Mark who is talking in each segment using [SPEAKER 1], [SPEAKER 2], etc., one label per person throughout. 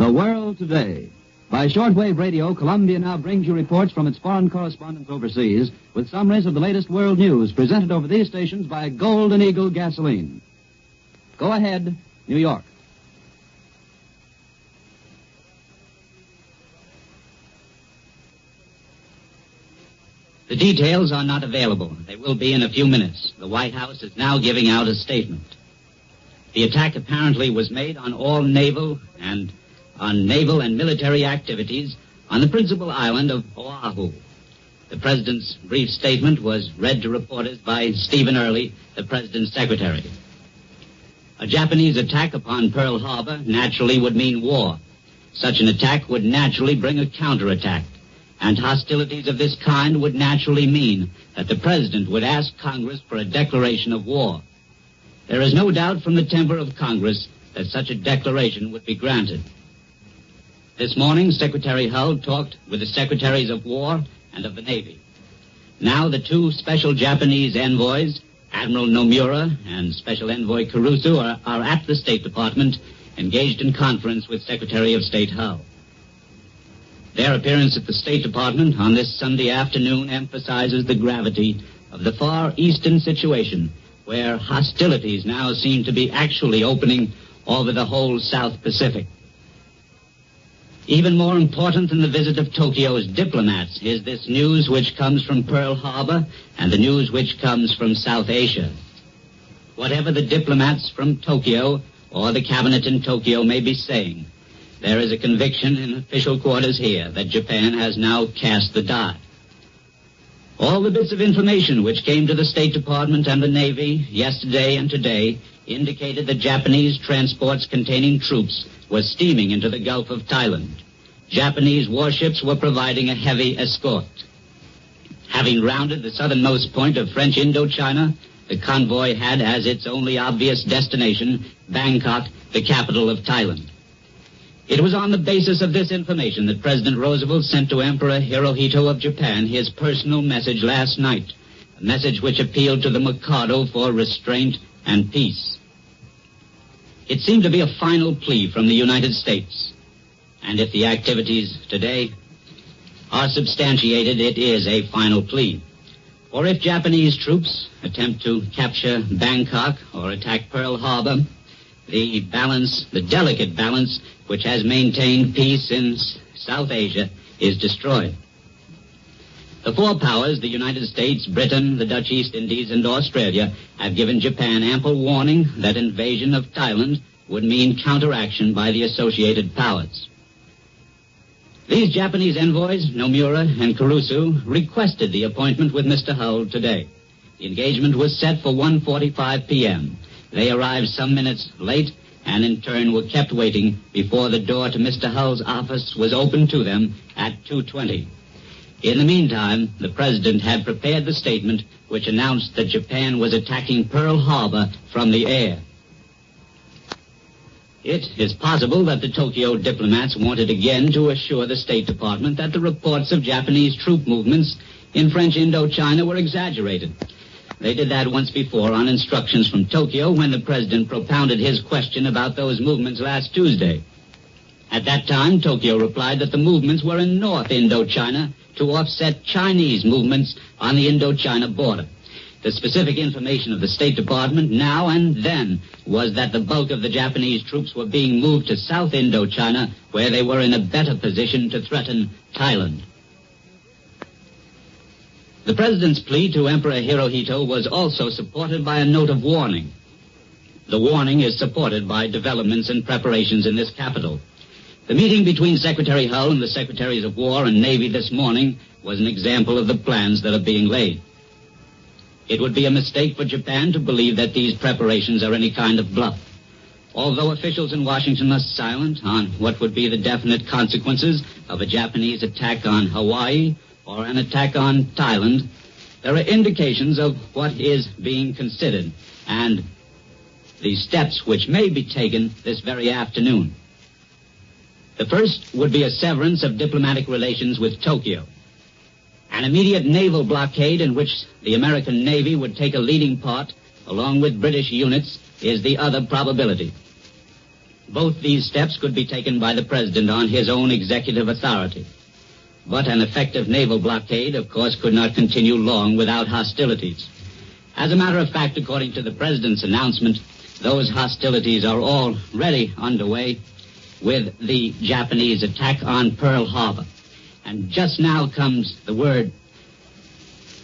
[SPEAKER 1] The World Today. By shortwave radio, Columbia now brings you reports from its foreign correspondents overseas with summaries of the latest world news presented over these stations by Golden Eagle Gasoline. Go ahead, New York.
[SPEAKER 2] The details are not available. They will be in a few minutes. The White House is now giving out a statement. The attack apparently was made on all naval and military activities on the principal island of Oahu. The President's brief statement was read to reporters by Stephen Early, the President's secretary. A Japanese attack upon Pearl Harbor naturally would mean war. Such an attack would naturally bring a counterattack. And hostilities of this kind would naturally mean that the President would ask Congress for a declaration of war. There is no doubt from the temper of Congress that such a declaration would be granted. This morning, Secretary Hull talked with the Secretaries of War and of the Navy. Now the two special Japanese envoys, Admiral Nomura and Special Envoy Kurusu, are at the State Department engaged in conference with Secretary of State Hull. Their appearance at the State Department on this Sunday afternoon emphasizes the gravity of the Far Eastern situation, where hostilities now seem to be actually opening over the whole South Pacific. Even more important than the visit of Tokyo's diplomats is this news which comes from Pearl Harbor and the news which comes from South Asia. Whatever the diplomats from Tokyo or the cabinet in Tokyo may be saying, there is a conviction in official quarters here that Japan has now cast the die. All the bits of information which came to the State Department and the Navy yesterday and today indicated that Japanese transports containing troops were steaming into the Gulf of Thailand. Japanese warships were providing a heavy escort. Having rounded the southernmost point of French Indochina, the convoy had as its only obvious destination Bangkok, the capital of Thailand. It was on the basis of this information that President Roosevelt sent to Emperor Hirohito of Japan his personal message last night, a message which appealed to the Mikado for restraint and peace. It seemed to be a final plea from the United States, and if the activities today are substantiated, it is a final plea. For if Japanese troops attempt to capture Bangkok or attack Pearl Harbor, the delicate balance which has maintained peace in South Asia is destroyed. The four powers, the United States, Britain, the Dutch East Indies, and Australia, have given Japan ample warning that invasion of Thailand would mean counteraction by the associated powers. These Japanese envoys, Nomura and Kurusu, requested the appointment with Mr. Hull today. The engagement was set for 1:45 p.m. They arrived some minutes late and in turn were kept waiting before the door to Mr. Hull's office was opened to them at 2:20. In the meantime, the President had prepared the statement which announced that Japan was attacking Pearl Harbor from the air. It is possible that the Tokyo diplomats wanted again to assure the State Department that the reports of Japanese troop movements in French Indochina were exaggerated. They did that once before on instructions from Tokyo when the President propounded his question about those movements last Tuesday. At that time, Tokyo replied that the movements were in North Indochina to offset Chinese movements on the Indochina border. The specific information of the State Department now and then was that the bulk of the Japanese troops were being moved to South Indochina, where they were in a better position to threaten Thailand. The President's plea to Emperor Hirohito was also supported by a note of warning. The warning is supported by developments and preparations in this capital. The meeting between Secretary Hull and the Secretaries of War and Navy this morning was an example of the plans that are being laid. It would be a mistake for Japan to believe that these preparations are any kind of bluff. Although officials in Washington are silent on what would be the definite consequences of a Japanese attack on Hawaii or an attack on Thailand, there are indications of what is being considered and the steps which may be taken this very afternoon. The first would be a severance of diplomatic relations with Tokyo. An immediate naval blockade in which the American Navy would take a leading part, along with British units, is the other probability. Both these steps could be taken by the President on his own executive authority. But an effective naval blockade, of course, could not continue long without hostilities. As a matter of fact, according to the President's announcement, those hostilities are already underway with the Japanese attack on Pearl Harbor. And just now comes the word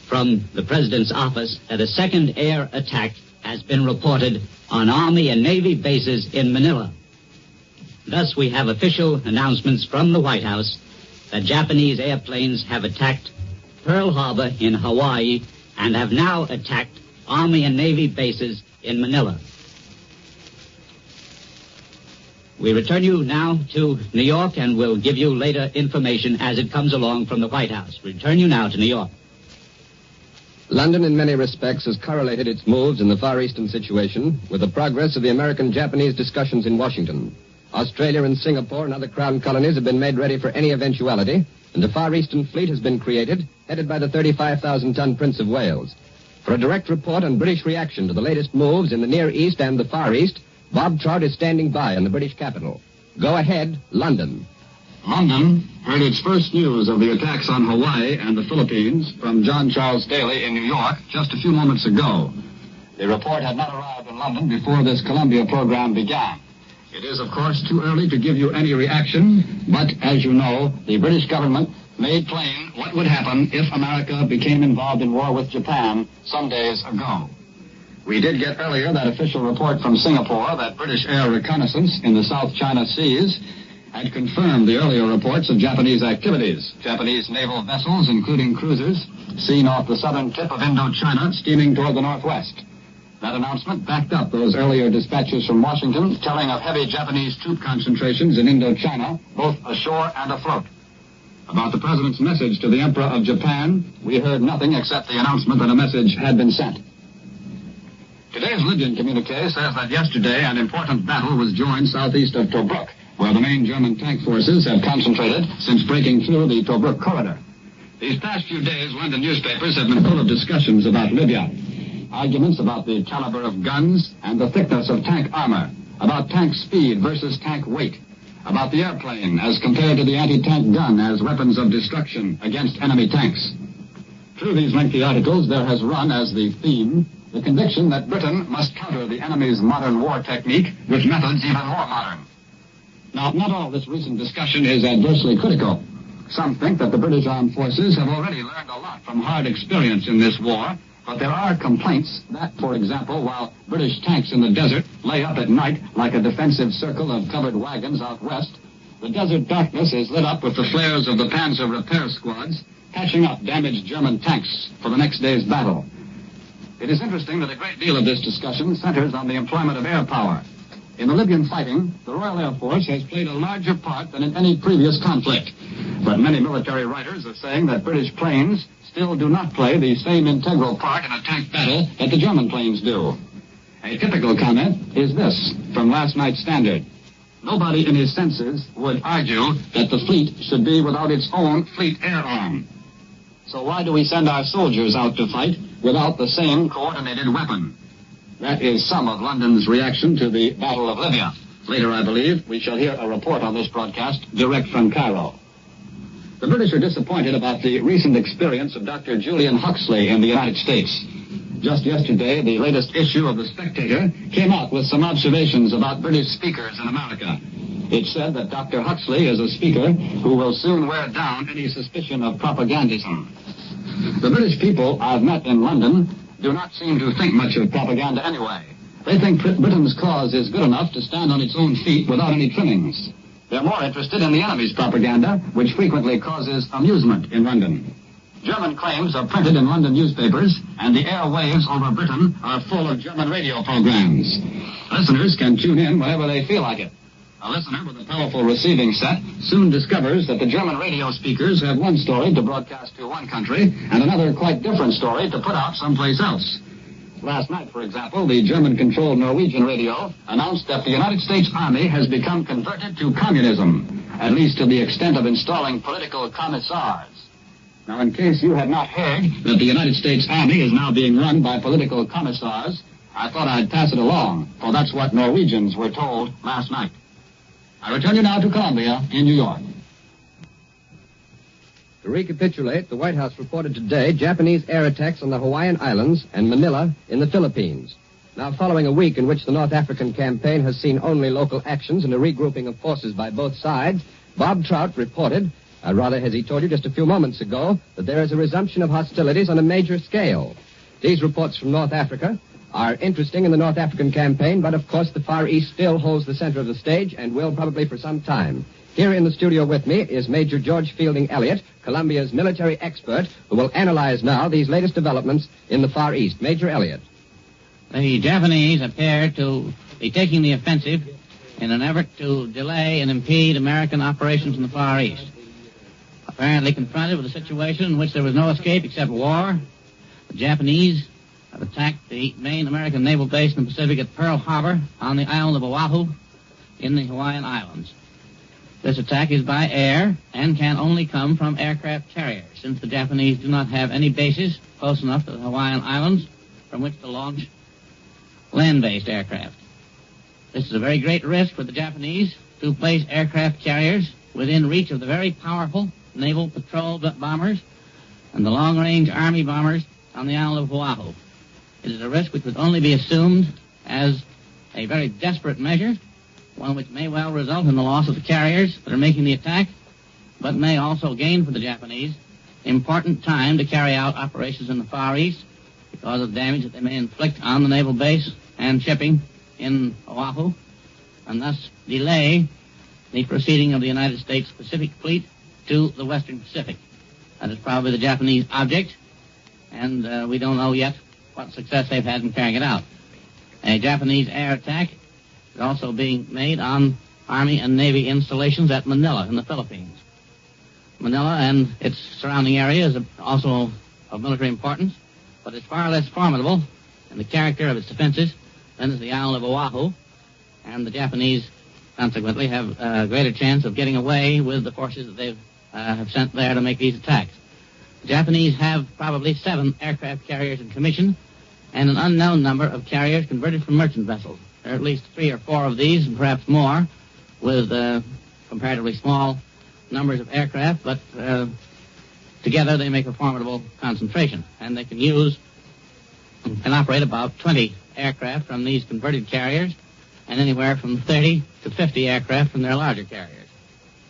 [SPEAKER 2] from the President's office that a second air attack has been reported on Army and Navy bases in Manila. Thus, we have official announcements from the White House that Japanese airplanes have attacked Pearl Harbor in Hawaii and have now attacked Army and Navy bases in Manila. We return you now to New York and we'll give you later information as it comes along from the White House. We return you now to New York.
[SPEAKER 3] London, in many respects, has correlated its moves in the Far Eastern situation with the progress of the American-Japanese discussions in Washington. Australia and Singapore and other Crown colonies have been made ready for any eventuality, and a Far Eastern fleet has been created, headed by the 35,000-ton Prince of Wales. For a direct report on British reaction to the latest moves in the Near East and the Far East, Bob Trout is standing by in the British capital. Go ahead, London.
[SPEAKER 4] London heard its first news of the attacks on Hawaii and the Philippines from John Charles Daly in New York just a few moments ago. The report had not arrived in London before this Columbia program began. It is, of course, too early to give you any reaction, but as you know, the British government made plain what would happen if America became involved in war with Japan some days ago. We did get earlier that official report from Singapore that British air reconnaissance in the South China Seas had confirmed the earlier reports of Japanese activities. Japanese naval vessels, including cruisers, seen off the southern tip of Indochina, steaming toward the northwest. That announcement backed up those earlier dispatches from Washington telling of heavy Japanese troop concentrations in Indochina, both ashore and afloat. About the President's message to the Emperor of Japan, we heard nothing except the announcement that a message had been sent. Today's Libyan communique says that yesterday an important battle was joined southeast of Tobruk, where the main German tank forces have concentrated since breaking through the Tobruk corridor. These past few days, London newspapers have been full of discussions about Libya. Arguments about the caliber of guns and the thickness of tank armor, about tank speed versus tank weight, about the airplane as compared to the anti-tank gun as weapons of destruction against enemy tanks. Through these lengthy articles, there has run as the theme the conviction that Britain must counter the enemy's modern war technique with methods even more modern. Now, not all this recent discussion is adversely critical. Some think that the British armed forces have already learned a lot from hard experience in this war, but there are complaints that, for example, while British tanks in the desert lay up at night like a defensive circle of covered wagons out west, the desert darkness is lit up with the flares of the Panzer repair squads patching up damaged German tanks for the next day's battle. It is interesting that a great deal of this discussion centers on the employment of air power. In the Libyan fighting, the Royal Air Force has played a larger part than in any previous conflict. But many military writers are saying that British planes still do not play the same integral part in a tank battle that the German planes do. A typical comment is this from last night's Standard. Nobody in his senses would argue that the fleet should be without its own fleet air arm. So why do we send our soldiers out to fight without the same coordinated weapon? That is some of London's reaction to the Battle of Libya. Later, I believe, we shall hear a report on this broadcast direct from Cairo. The British are disappointed about the recent experience of Dr. Julian Huxley in the United States. Just yesterday, the latest issue of The Spectator came out with some observations about British speakers in America. It said that Dr. Huxley is a speaker who will soon wear down any suspicion of propagandism. The British people I've met in London do not seem to think much of propaganda anyway. They think Britain's cause is good enough to stand on its own feet without any trimmings. They're more interested in the enemy's propaganda, which frequently causes amusement in London. German claims are printed in London newspapers, and the airwaves over Britain are full of German radio programs. Listeners can tune in whenever they feel like it. A listener with a powerful receiving set soon discovers that the German radio speakers have one story to broadcast to one country and another quite different story to put out someplace else. Last night, for example, the German-controlled Norwegian radio announced that the United States Army has become converted to communism, at least to the extent of installing political commissars. Now, in case you had not heard that the United States Army is now being run by political commissars, I thought I'd pass it along, for that's what Norwegians were told last night. I return you now to Columbia in New York.
[SPEAKER 3] To recapitulate, the White House reported today Japanese air attacks on the Hawaiian Islands and Manila in the Philippines. Now, following a week in which the North African campaign has seen only local actions and a regrouping of forces by both sides, Bob Trout reported, rather as he told you just a few moments ago, that there is a resumption of hostilities on a major scale. These reports from North Africa are interesting in the North African campaign, but of course the Far East still holds the center of the stage and will probably for some time. Here in the studio with me is Major George Fielding Elliott, Columbia's military expert, who will analyze now these latest developments in the Far East. Major Elliott.
[SPEAKER 5] The Japanese appear to be taking the offensive in an effort to delay and impede American operations in the Far East. Apparently confronted with a situation in which there was no escape except war, the Japanese have attacked the main American naval base in the Pacific at Pearl Harbor on the island of Oahu in the Hawaiian Islands. This attack is by air and can only come from aircraft carriers, since the Japanese do not have any bases close enough to the Hawaiian Islands from which to launch land-based aircraft. This is a very great risk for the Japanese to place aircraft carriers within reach of the very powerful naval patrol bombers and the long-range Army bombers on the island of Oahu. It is a risk which would only be assumed as a very desperate measure, one which may well result in the loss of the carriers that are making the attack, but may also gain for the Japanese important time to carry out operations in the Far East because of damage that they may inflict on the naval base and shipping in Oahu, and thus delay the proceeding of the United States Pacific Fleet to the Western Pacific. That is probably the Japanese object, and we don't know yet what success they've had in carrying it out. A Japanese air attack is also being made on Army and Navy installations at Manila in the Philippines. Manila and its surrounding area is also of military importance, but it's far less formidable in the character of its defenses than is the island of Oahu, and the Japanese consequently have a greater chance of getting away with the forces that they have sent there to make these attacks. The Japanese have probably 7 aircraft carriers in commission and an unknown number of carriers converted from merchant vessels. There are at least 3 or 4 of these, and perhaps more, with comparatively small numbers of aircraft, but together they make a formidable concentration, and they can use and operate about 20 aircraft from these converted carriers and anywhere from 30 to 50 aircraft from their larger carriers.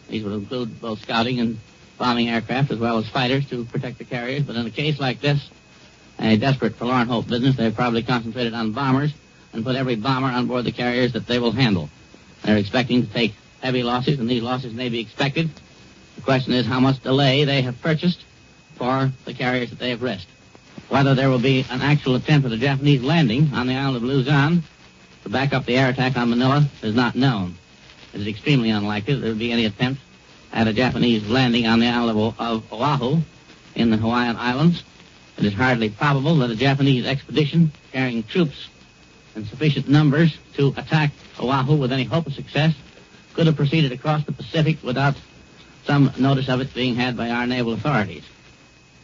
[SPEAKER 5] These would include both scouting and bombing aircraft as well as fighters to protect the carriers, but in a case like this, a desperate forlorn hope business, they've probably concentrated on bombers and put every bomber on board the carriers that they will handle. They're expecting to take heavy losses, and these losses may be expected. The question is how much delay they have purchased for the carriers that they have risked. Whether there will be an actual attempt at a Japanese landing on the island of Luzon to back up the air attack on Manila is not known. It is extremely unlikely that there would be any attempt at a Japanese landing on the island of Oahu in the Hawaiian Islands. It is hardly probable that a Japanese expedition carrying troops in sufficient numbers to attack Oahu with any hope of success could have proceeded across the Pacific without some notice of it being had by our naval authorities.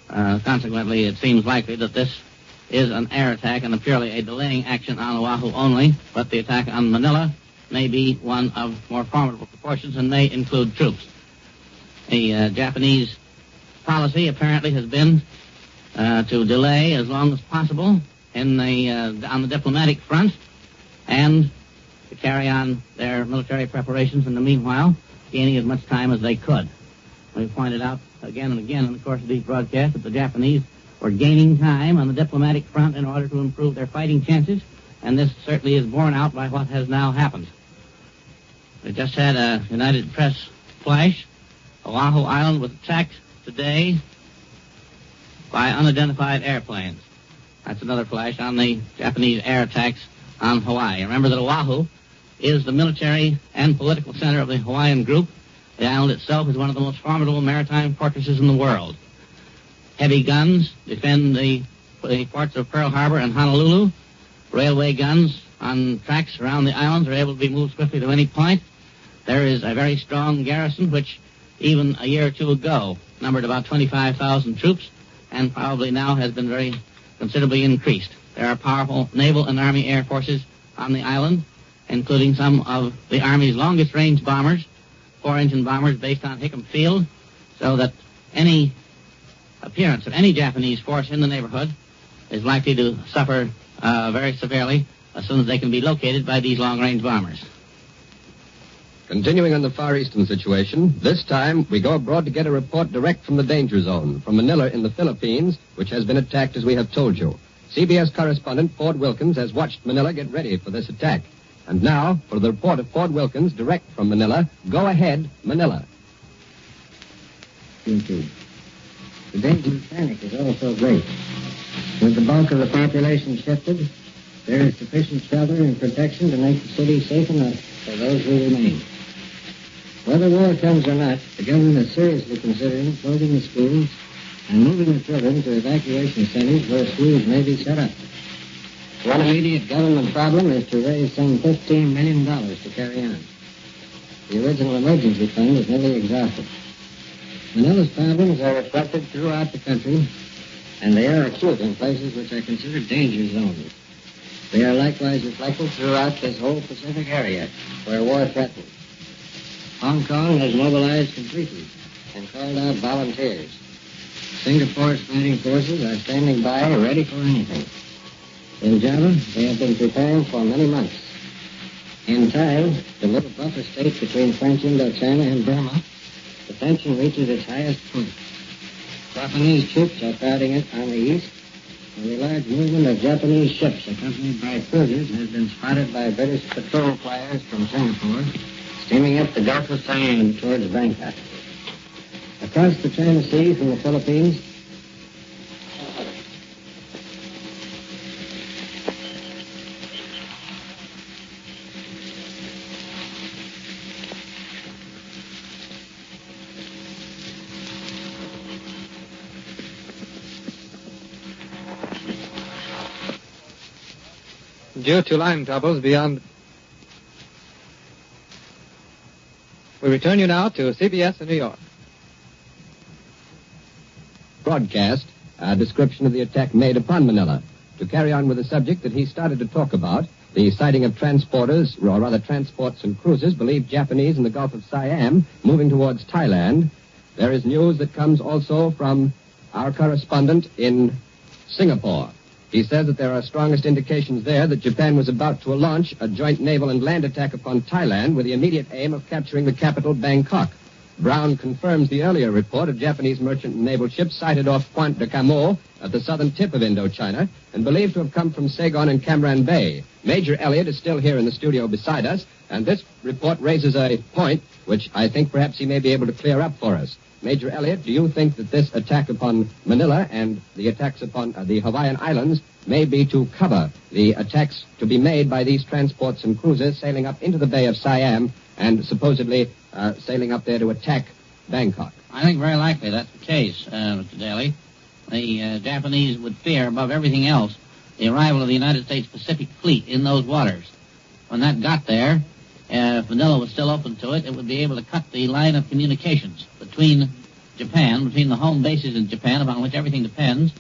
[SPEAKER 5] Consequently, it seems likely that this is an air attack and purely a delaying action on Oahu only, but the attack on Manila may be one of more formidable proportions and may include troops. The Japanese policy apparently has been to delay as long as possible on the diplomatic front and to carry on their military preparations in the meanwhile, gaining as much time as they could. We pointed out again and again in the course of these broadcasts that the Japanese were gaining time on the diplomatic front in order to improve their fighting chances, and this certainly is borne out by what has now happened. We just had a United Press flash. Oahu Island was attacked today by unidentified airplanes. That's another flash on the Japanese air attacks on Hawaii. Remember that Oahu is the military and political center of the Hawaiian group. The island itself is one of the most formidable maritime fortresses in the world. Heavy guns defend the ports of Pearl Harbor and Honolulu. Railway guns on tracks around the islands are able to be moved swiftly to any point. There is a very strong garrison, which even a year or two ago numbered about 25,000 troops, and probably now has been very considerably increased. There are powerful naval and army air forces on the island, including some of the Army's longest-range bombers, 4-engine bombers based on Hickam Field, so that any appearance of any Japanese force in the neighborhood is likely to suffer very severely as soon as they can be located by these long-range bombers.
[SPEAKER 3] Continuing on the Far Eastern situation, this time we go abroad to get a report direct from the danger zone, from Manila in the Philippines, which has been attacked as we have told you. CBS correspondent Ford Wilkins has watched Manila get ready for this attack. And now, for the report of Ford Wilkins, direct from Manila, go ahead, Manila.
[SPEAKER 6] The danger and panic is also great. With the bulk of the population shifted, there is sufficient shelter and protection to make the city safe enough for those who remain. Whether war comes or not, the government is seriously considering closing the schools and moving the children to evacuation centers where schools may be set up. One immediate government problem is to raise some $15 million to carry on. The original emergency fund is nearly exhausted. Manila's problems are reflected throughout the country, and they are acute in places which are considered danger zones. They are likewise reflected throughout this whole Pacific area, where war threatens. Hong Kong has mobilized completely and called out volunteers. Singapore's fighting forces are standing by, ready for anything. In Java, they have been preparing for many months. In Thai, the little buffer state between French Indochina and Burma, the tension reaches its highest point. Japanese troops are crowding it on the east, and the large movement of Japanese ships accompanied by cruisers has been spotted by British patrol flyers from Singapore, steaming up the Gulf of Siam towards Bangkok. Across the China Sea from the Philippines,
[SPEAKER 7] due to line troubles beyond... We return you now to CBS in New York.
[SPEAKER 3] Broadcast a description of the attack made upon Manila. To carry on with the subject that he started to talk about, the sighting of transporters, or rather transports and cruisers, believed Japanese in the Gulf of Siam, moving towards Thailand. There is news that comes also from our correspondent in Singapore. He says that there are strongest indications there that Japan was about to launch a joint naval and land attack upon Thailand with the immediate aim of capturing the capital, Bangkok. Brown confirms the earlier report of Japanese merchant and naval ships sighted off Pointe de Camo at the southern tip of Indochina and believed to have come from Saigon and Cam Bay. Major Elliott is still here in the studio beside us, and this report raises a point which I think perhaps he may be able to clear up for us. Major Elliott, do you think that this attack upon Manila and the attacks upon the Hawaiian Islands may be to cover the attacks to be made by these transports and cruisers sailing up into the Bay of Siam and supposedly sailing up there to attack Bangkok?
[SPEAKER 5] I think very likely that's the case, Mr. Daly. The Japanese would fear, above everything else, the arrival of the United States Pacific Fleet in those waters. When that got there, if Manila was still open to it, it would be able to cut the line of communications between Japan, between the home bases in Japan, upon which everything depends,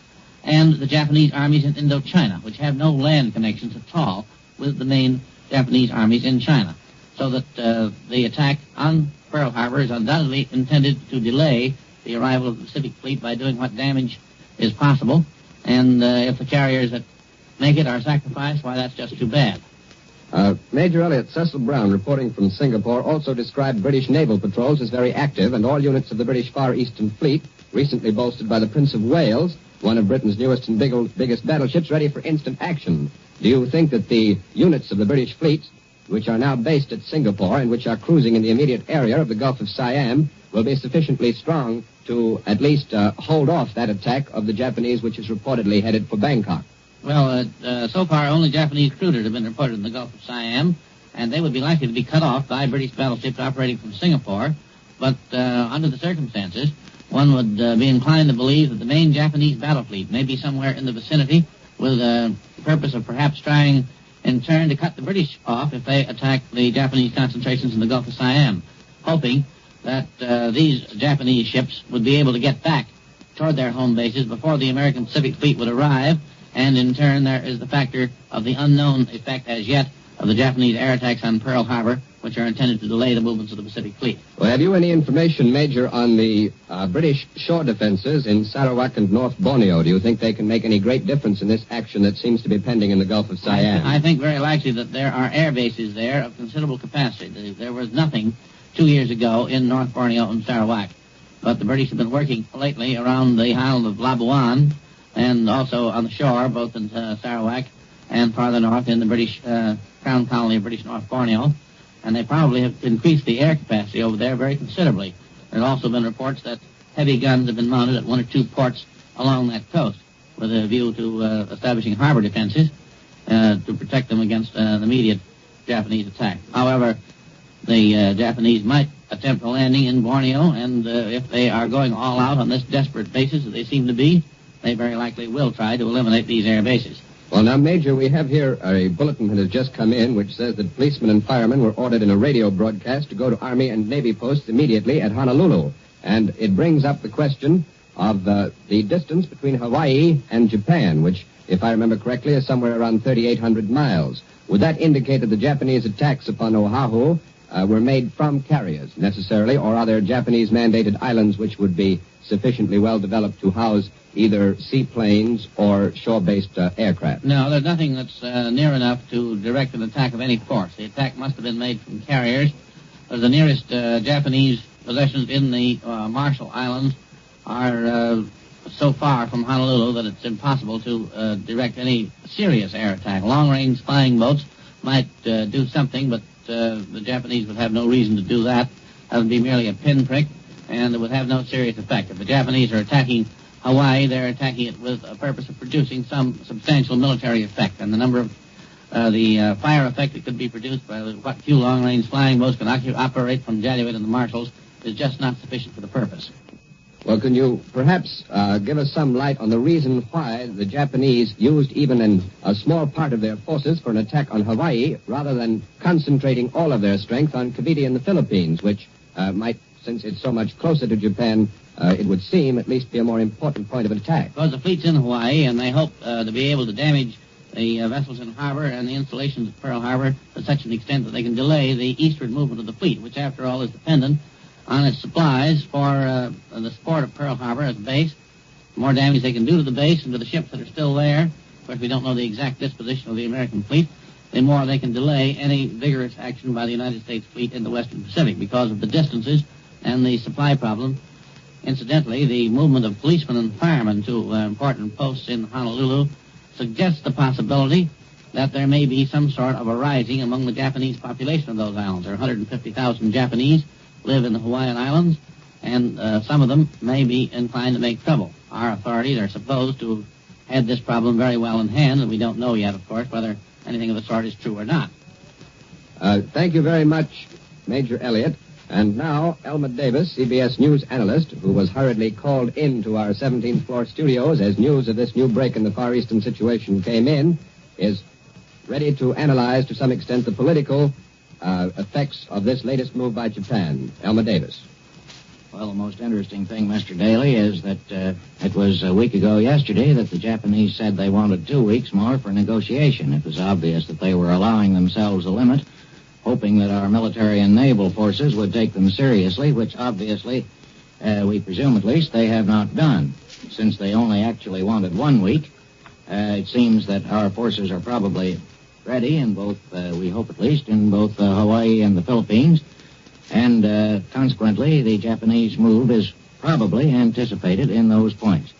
[SPEAKER 5] and the Japanese armies in Indochina, which have no land connections at all with the main Japanese armies in China. So that the attack on Pearl Harbor is undoubtedly intended to delay the arrival of the Pacific Fleet by doing what damage is possible. And if the carriers that make it are sacrificed, why, that's just too bad.
[SPEAKER 3] Major Elliott, Cecil Brown, reporting from Singapore, also described British naval patrols as very active, and all units of the British Far Eastern Fleet, recently bolstered by the Prince of Wales, one of Britain's newest and biggest battleships, ready for instant action. Do you think that the units of the British fleet, which are now based at Singapore and which are cruising in the immediate area of the Gulf of Siam, will be sufficiently strong to at least hold off that attack of the Japanese, which is reportedly headed for Bangkok?
[SPEAKER 5] Well, so far only Japanese cruisers have been reported in the Gulf of Siam, and they would be likely to be cut off by British battleships operating from Singapore. But under the circumstances, one would be inclined to believe that the main Japanese battle fleet may be somewhere in the vicinity with the purpose of perhaps trying in turn to cut the British off if they attack the Japanese concentrations in the Gulf of Siam, hoping that these Japanese ships would be able to get back toward their home bases before the American Pacific Fleet would arrive. And in turn, there is the factor of the unknown effect as yet of the Japanese air attacks on Pearl Harbor, which are intended to delay the movements of the Pacific Fleet.
[SPEAKER 3] Well, have you any information, Major, on the British shore defenses in Sarawak and North Borneo? Do you think they can make any great difference in this action that seems to be pending in the Gulf of Siam?
[SPEAKER 5] I think very likely that there are air bases there of considerable capacity. There was nothing 2 years ago in North Borneo and Sarawak. But the British have been working lately around the island of Labuan and also on the shore, both in Sarawak and farther north in the British Crown Colony of British North Borneo. And they probably have increased the air capacity over there very considerably. There have also been reports that heavy guns have been mounted at 1 or 2 ports along that coast with a view to establishing harbor defenses to protect them against an immediate Japanese attack. However, the Japanese might attempt a landing in Borneo, and if they are going all out on this desperate basis that they seem to be, they very likely will try to eliminate these air bases.
[SPEAKER 3] Well, now, Major, we have here a bulletin that has just come in which says that policemen and firemen were ordered in a radio broadcast to go to Army and Navy posts immediately at Honolulu. And it brings up the question of the distance between Hawaii and Japan, which, if I remember correctly, is somewhere around 3,800 miles. Would that indicate that the Japanese attacks upon Oahu were made from carriers, necessarily, or are there Japanese-mandated islands which would be sufficiently well-developed to house either seaplanes or shore-based aircraft?
[SPEAKER 5] No, there's nothing that's near enough to direct an attack of any force. The attack must have been made from carriers. The nearest Japanese possessions in the Marshall Islands are so far from Honolulu that it's impossible to direct any serious air attack. Long-range flying boats might do something, but the Japanese would have no reason to do that. That would be merely a pinprick, and it would have no serious effect. If the Japanese are attacking Hawaii, they're attacking it with a purpose of producing some substantial military effect, and the number of the fire effect that could be produced by what few long-range flying boats can operate from January and the Marshalls is just not sufficient for the purpose.
[SPEAKER 3] Well, can you perhaps give us some light on the reason why the Japanese used even a small part of their forces for an attack on Hawaii rather than concentrating all of their strength on Cavite in the Philippines, which might, since it's so much closer to Japan, it would seem at least be a more important point of attack?
[SPEAKER 5] Because the fleet's in Hawaii, and they hope to be able to damage the vessels in harbor and the installations at Pearl Harbor to such an extent that they can delay the eastward movement of the fleet, which, after all, is dependent on its supplies for the support of Pearl Harbor as a base. The more damage they can do to the base and to the ships that are still there, of course we don't know the exact disposition of the American fleet, the more they can delay any vigorous action by the United States fleet in the Western Pacific because of the distances and the supply problem. Incidentally, the movement of policemen and firemen to important posts in Honolulu suggests the possibility that there may be some sort of a rising among the Japanese population of those islands. There are 150,000 Japanese live in the Hawaiian Islands, and some of them may be inclined to make trouble. Our authorities are supposed to have had this problem very well in hand, and we don't know yet, of course, whether anything of the sort is true or not.
[SPEAKER 3] Thank you very much, Major Elliott. And now, Elmer Davis, CBS News analyst, who was hurriedly called into our 17th floor studios as news of this new break in the Far Eastern situation came in, is ready to analyze to some extent the political effects of this latest move by Japan. Elmer Davis.
[SPEAKER 8] Well, the most interesting thing, Mr. Daly, is that it was a week ago yesterday that the Japanese said they wanted 2 weeks more for negotiation. It was obvious that they were allowing themselves a limit, hoping that our military and naval forces would take them seriously, which obviously, we presume at least, they have not done. Since they only actually wanted 1 week, it seems that our forces are probably ready in both, we hope at least, in both Hawaii and the Philippines. And consequently, the Japanese move is probably anticipated in those points.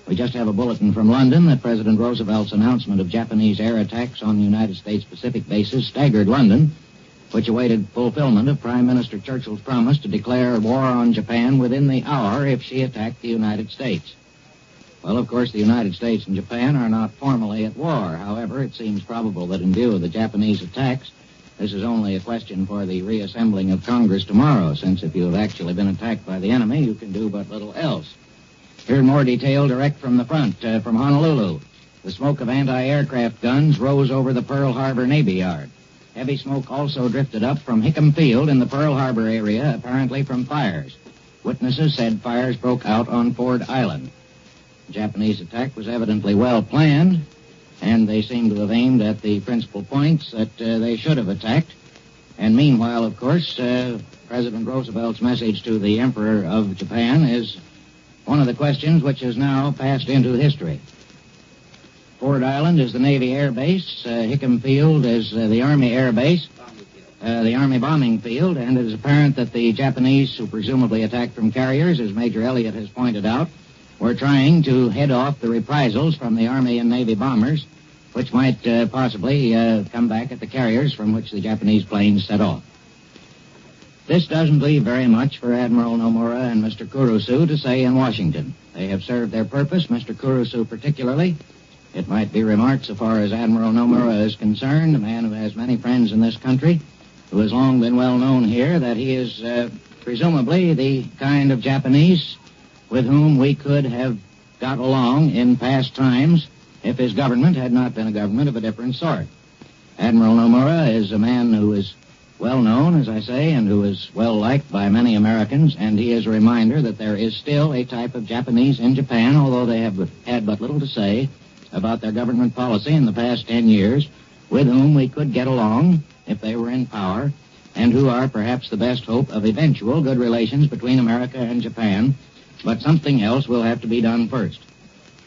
[SPEAKER 8] We just have a bulletin from London that President Roosevelt's announcement of Japanese air attacks on United States Pacific bases staggered London, which awaited fulfillment of Prime Minister Churchill's promise to declare war on Japan within the hour if she attacked the United States. Well, of course, the United States and Japan are not formally at war. However, it seems probable that in view of the Japanese attacks, this is only a question for the reassembling of Congress tomorrow, since if you have actually been attacked by the enemy, you can do but little else. Here more detail direct from the front, from Honolulu. The smoke of anti-aircraft guns rose over the Pearl Harbor Navy Yard. Heavy smoke also drifted up from Hickam Field in the Pearl Harbor area, apparently from fires. Witnesses said fires broke out on Ford Island. The Japanese attack was evidently well planned, and they seem to have aimed at the principal points that they should have attacked. And meanwhile, of course, President Roosevelt's message to the Emperor of Japan is one of the questions which has now passed into history. Ford Island is the Navy Air Base. Hickam Field is the Army Air Base, the Army bombing field, and it is apparent that the Japanese, who presumably attacked from carriers, as Major Elliott has pointed out, were trying to head off the reprisals from the Army and Navy bombers, which might possibly come back at the carriers from which the Japanese planes set off. This doesn't leave very much for Admiral Nomura and Mr. Kurusu to say in Washington. They have served their purpose, Mr. Kurusu particularly. It might be remarked, so far as Admiral Nomura is concerned, a man who has many friends in this country, who has long been well known here, that he is presumably the kind of Japanese with whom we could have got along in past times if his government had not been a government of a different sort. Admiral Nomura is a man who is well known, as I say, and who is well liked by many Americans, and he is a reminder that there is still a type of Japanese in Japan, although they have had but little to say about their government policy in the past 10 years, with whom we could get along if they were in power, and who are perhaps the best hope of eventual good relations between America and Japan, but something else will have to be done first.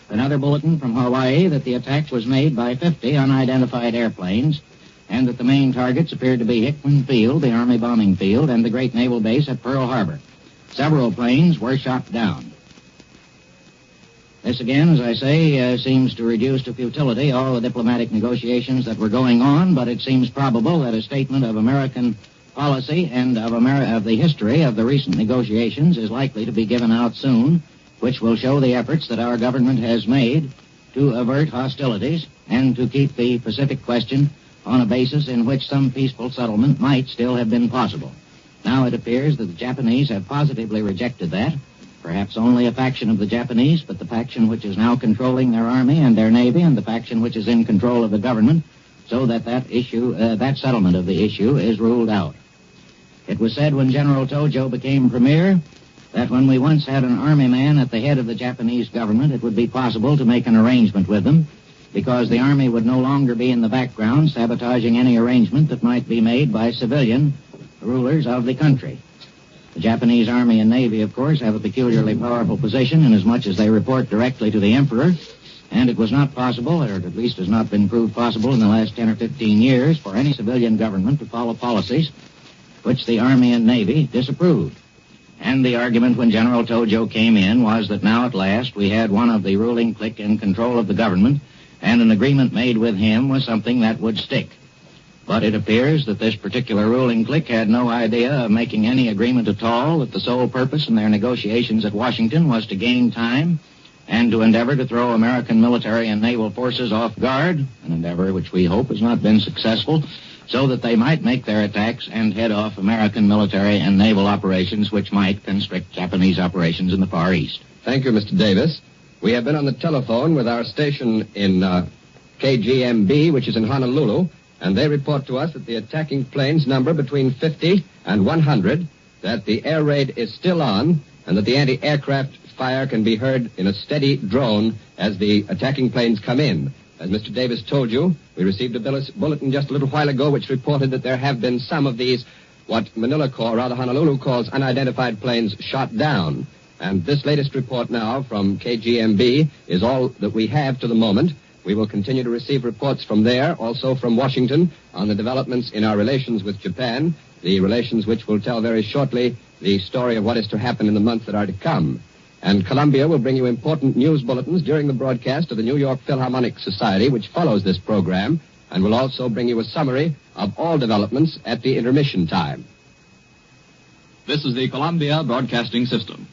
[SPEAKER 8] Another bulletin from Hawaii that the attack was made by 50 unidentified airplanes, and that the main targets appeared to be Hickman Field, the Army bombing field, and the great naval base at Pearl Harbor. Several planes were shot down. This again, as I say, seems to reduce to futility all the diplomatic negotiations that were going on, but it seems probable that a statement of American policy and of the history of the recent negotiations is likely to be given out soon, which will show the efforts that our government has made to avert hostilities and to keep the Pacific question on a basis in which some peaceful settlement might still have been possible. Now it appears that the Japanese have positively rejected that. Perhaps only a faction of the Japanese, but the faction which is now controlling their army and their navy, and the faction which is in control of the government, so that that settlement of the issue is ruled out. It was said when General Tojo became premier that when we once had an army man at the head of the Japanese government, it would be possible to make an arrangement with them, because the army would no longer be in the background sabotaging any arrangement that might be made by civilian rulers of the country. The Japanese Army and Navy, of course, have a peculiarly powerful position inasmuch as they report directly to the Emperor, and it was not possible, or at least has not been proved possible in the last 10 or 15 years, for any civilian government to follow policies which the Army and Navy disapproved. And the argument when General Tojo came in was that now at last we had one of the ruling clique in control of the government, and an agreement made with him was something that would stick. But it appears that this particular ruling clique had no idea of making any agreement at all, that the sole purpose in their negotiations at Washington was to gain time and to endeavor to throw American military and naval forces off guard, an endeavor which we hope has not been successful, so that they might make their attacks and head off American military and naval operations which might constrict Japanese operations in the Far East.
[SPEAKER 3] Thank you, Mr. Davis. We have been on the telephone with our station in KGMB, which is in Honolulu, and they report to us that the attacking planes number between 50 and 100, that the air raid is still on, and that the anti-aircraft fire can be heard in a steady drone as the attacking planes come in. As Mr. Davis told you, we received a bulletin just a little while ago which reported that there have been some of these, what Honolulu calls unidentified planes shot down. And this latest report now from KGMB is all that we have to the moment. We will continue to receive reports from there, also from Washington, on the developments in our relations with Japan, the relations which will tell very shortly the story of what is to happen in the months that are to come. And Columbia will bring you important news bulletins during the broadcast of the New York Philharmonic Society, which follows this program, and will also bring you a summary of all developments at the intermission time.
[SPEAKER 4] This is the Columbia Broadcasting System.